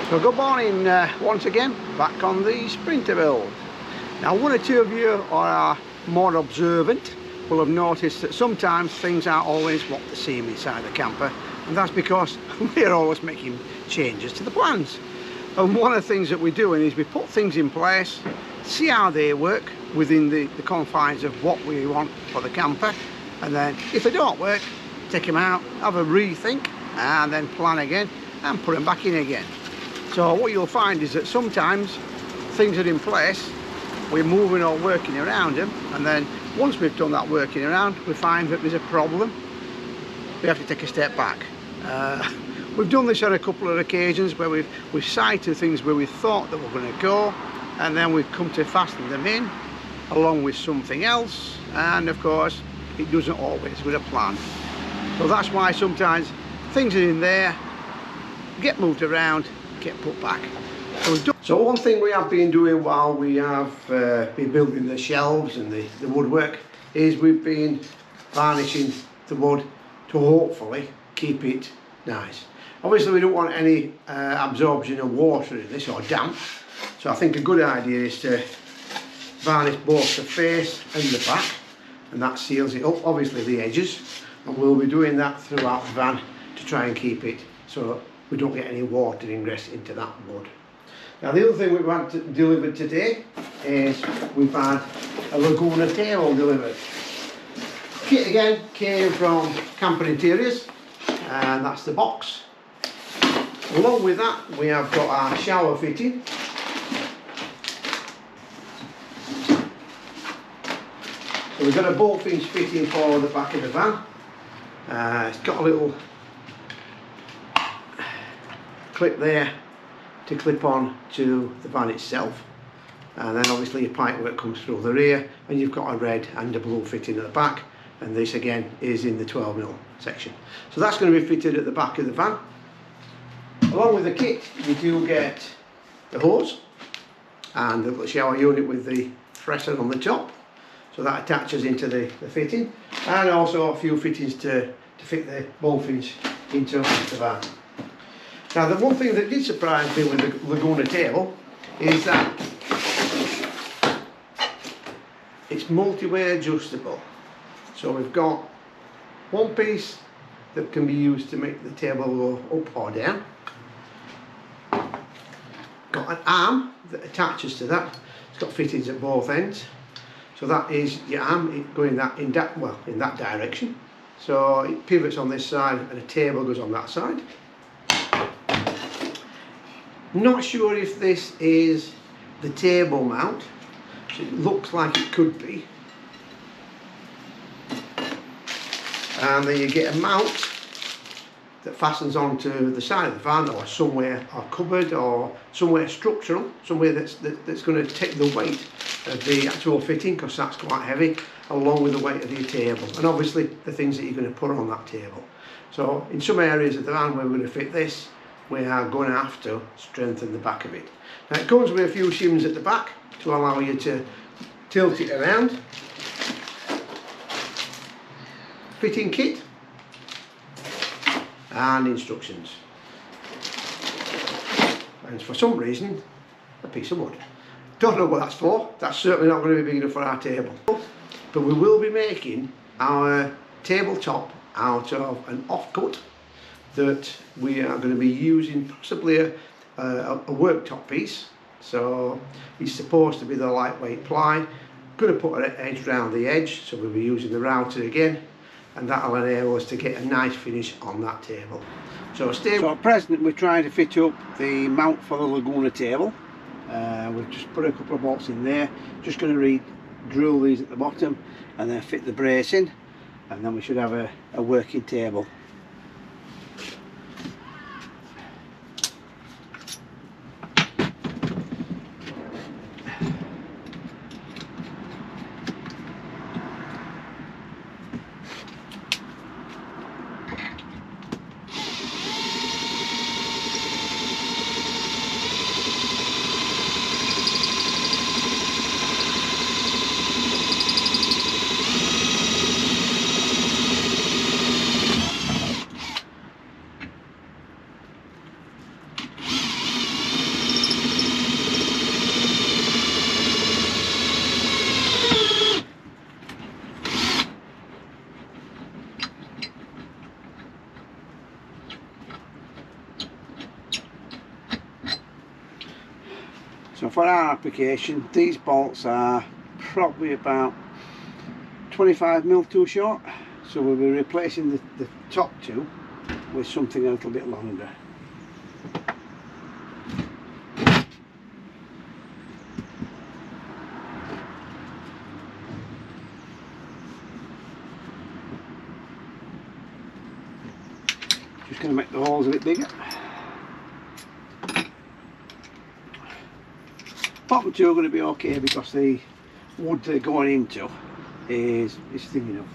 So good morning once again, back on the Sprinter build. Now one or two of you are more observant will have noticed that sometimes things aren't always what they seem inside the camper, and that's because we're always making changes to the plans. And one of the things that we're doing is we put things in place, see how they work within the confines of what we want for the camper, and then if they don't work, take them out, have a rethink, and then plan again and put them back in again. So what you'll find is that sometimes things are in place, we're moving or working around them, and then once we've done that working around, we find that there's a problem, we have to take a step back. We've done this on a couple of occasions where we've sighted things where we thought that we're going to go, and then we've come to fasten them in along with something else, and of course it doesn't always with a plan. So that's why sometimes things are in there, get moved around, get put back. So one thing we have been doing while we have been building the shelves and the woodwork is we've been varnishing the wood to hopefully keep it nice. Obviously we don't want any absorption of water in this or damp, so I think a good idea is to varnish both the face and the back, and that seals it up, obviously the edges, and we'll be doing that throughout the van to try and keep it so we don't get any water ingress into that wood. Now the other thing we've had delivered today is we've had a Lagun table delivered. Kit again came from Camper Interiors, and that's the box. Along with that we have got our shower fitting. So we've got a bolt hinge fitting for the back of the van. It's got a little clip there to clip on to the van itself, and then obviously your pipe work comes through the rear, and you've got a red and a blue fitting at the back, and this again is in the 12mm section. So that's going to be fitted at the back of the van. Along with the kit you do get the hose and the shower unit with the fresser on the top, so that attaches into the fitting, and also a few fittings to fit the bolt hinge into the van. Now the one thing that did surprise me with the Lagun table is that it's multi-way adjustable. So we've got one piece that can be used to make the table go up or down. Got an arm that attaches to that. It's got fittings at both ends. So that is your arm going in that direction. So it pivots on this side and a table goes on that side. Not sure if this is the table mount, so it looks like it could be. And then you get a mount that fastens onto the side of the van, or somewhere, or cupboard, or somewhere structural, somewhere that's going to take the weight of the actual fitting, because that's quite heavy, along with the weight of your table, and obviously the things that you're going to put on that table. So in some areas of the van where we're going to fit this, we are going to have to strengthen the back of it. Now it comes with a few shims at the back to allow you to tilt it around. Fitting kit and instructions, and for some reason a piece of wood. Don't know what that's for. That's certainly not going to be big enough for our table, but we will be making our tabletop out of an offcut that we are going to be using, possibly a worktop piece. So it's supposed to be the lightweight ply. Going to put an edge round the edge, so we'll be using the router again, and that will enable us to get a nice finish on that table. So at present we're trying to fit up the mount for the Lagun table. We've just put a couple of bolts in there, just going to re-drill these at the bottom and then fit the brace in, and then we should have a working table. So for our application, these bolts are probably about 25mm too short, so we'll be replacing the top two with something a little bit longer. Just going to make the holes a bit bigger. Bottom two are going to be okay because the wood they're going into is thin enough.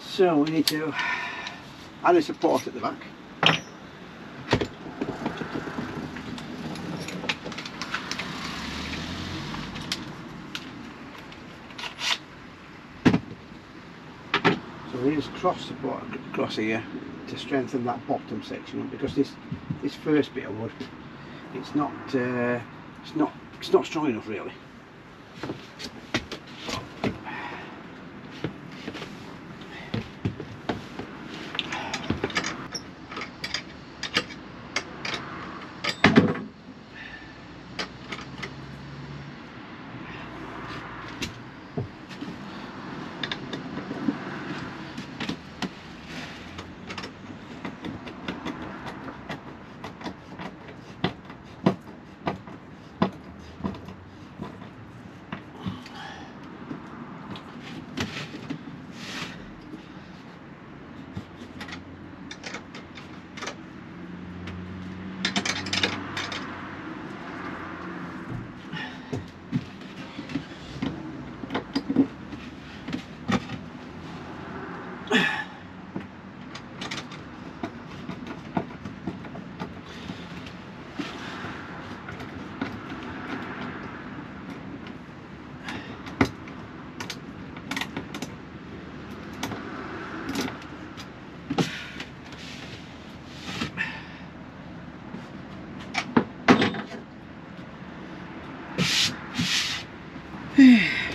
So we need to add a support at the back. So we use cross support across here to strengthen that bottom section up, because this first bit of wood, it's not strong enough really.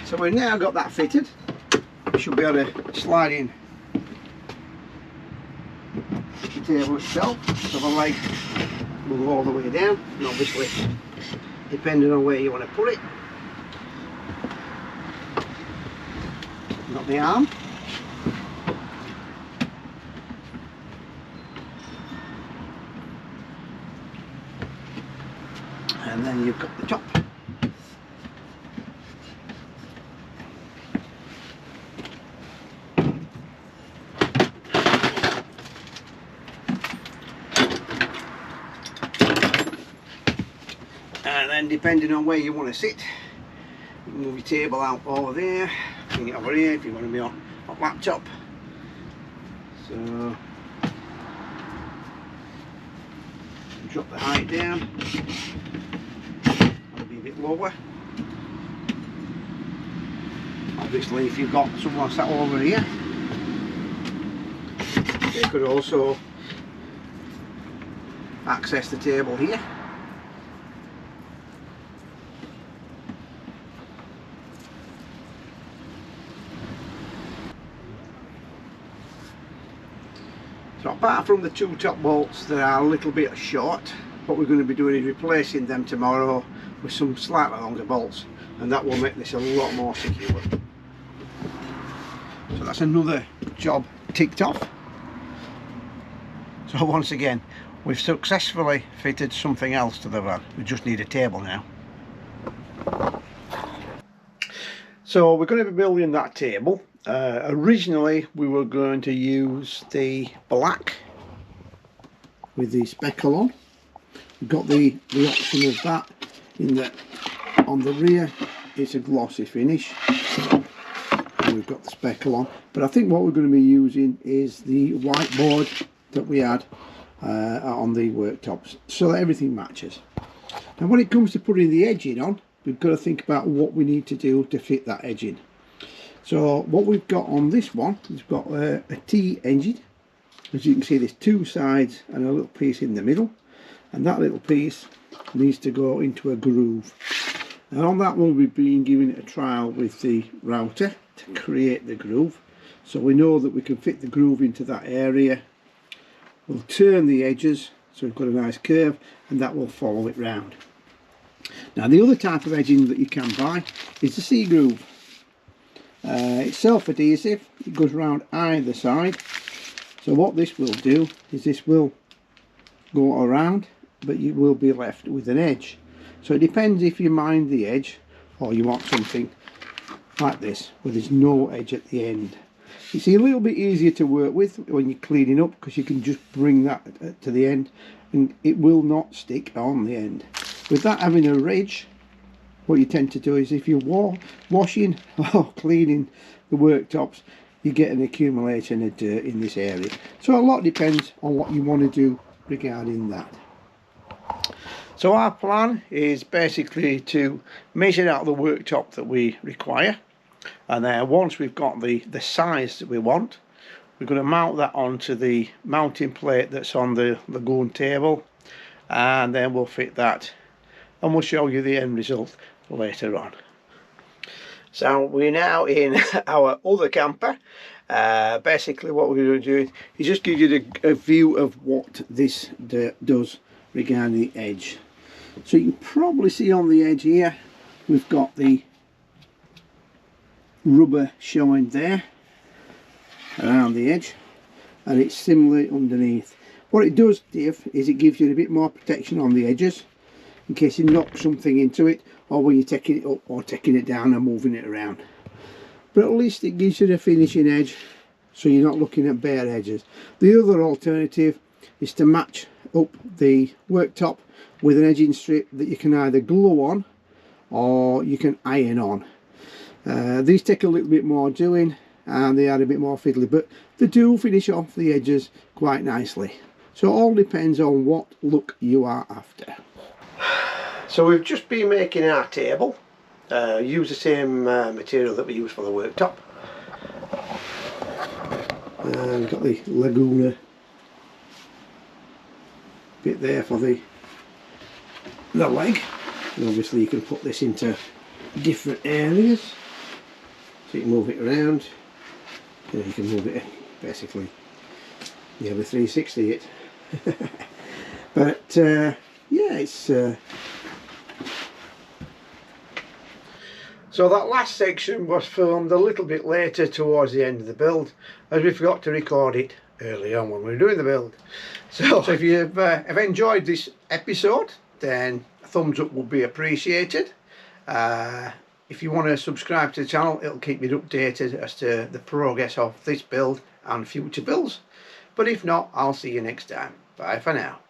So we've now got that fitted. We should be able to slide in the table itself. So the leg will go all the way down, and obviously depending on where you want to put it. Got the arm. And then you've got the top. And then depending on where you want to sit, you can move your table out over there, bring it over here if you want to be on laptop. So drop the height down, that'll be a bit lower. Obviously if you've got someone sat over here, they could also access the table here. So apart from the two top bolts that are a little bit short, what we're going to be doing is replacing them tomorrow with some slightly longer bolts, and that will make this a lot more secure. So that's another job ticked off. So once again, we've successfully fitted something else to the van. We just need a table now. So we're going to be building that table. Originally we were going to use the black with the speckle on. We've got the option of that in that on the rear it's a glossy finish, and we've got the speckle on, but I think what we're going to be using is the white board that we had on the worktops, so that everything matches. Now when it comes to putting the edging on, we've got to think about what we need to do to fit that edging. So what we've got on this one, we've got a T engine. As you can see, there's two sides and a little piece in the middle, and that little piece needs to go into a groove. And on that one we've been giving it a trial with the router to create the groove, so we know that we can fit the groove into that area. We'll turn the edges so we've got a nice curve, and that will follow it round. Now the other type of edging that you can buy is the C groove. It's self-adhesive, it goes around either side. So what this will do is this will go around, but you will be left with an edge. So it depends if you mind the edge or you want something like this where there's no edge at the end. It's a little bit easier to work with when you're cleaning up, because you can just bring that to the end and it will not stick on the end. With that having a ridge, what you tend to do is if you're washing or cleaning the worktops, you get an accumulation of dirt in this area. So a lot depends on what you want to do regarding that. So our plan is basically to measure out the worktop that we require, and then once we've got the size that we want, we're going to mount that onto the mounting plate that's on the Lagun table, and then we'll fit that and we'll show you the end result later on. So we're now in our other camper. Basically what we're going to do is just give you a view of what this does regarding the edge. So you can probably see on the edge here we've got the rubber showing there around the edge, and it's similarly underneath. What it does, Dave, is it gives you a bit more protection on the edges in case you knock something into it, or when you're taking it up or taking it down and moving it around. But at least it gives you the finishing edge, so you're not looking at bare edges. The other alternative is to match up the worktop with an edging strip that you can either glue on or you can iron on. These take a little bit more doing and they are a bit more fiddly, but they do finish off the edges quite nicely. So it all depends on what look you are after. So we've just been making our table. Use the same material that we use for the worktop. And we've got the Lagun bit there for the leg, and obviously you can put this into different areas, so you can move it around. You can move it basically nearly 360 it. But yeah, it's so that last section was filmed a little bit later towards the end of the build, as we forgot to record it early on when we were doing the build. So if you've have enjoyed this episode, then a thumbs up would be appreciated. If you want to subscribe to the channel, it'll keep you updated as to the progress of this build and future builds. But if not, I'll see you next time. Bye for now.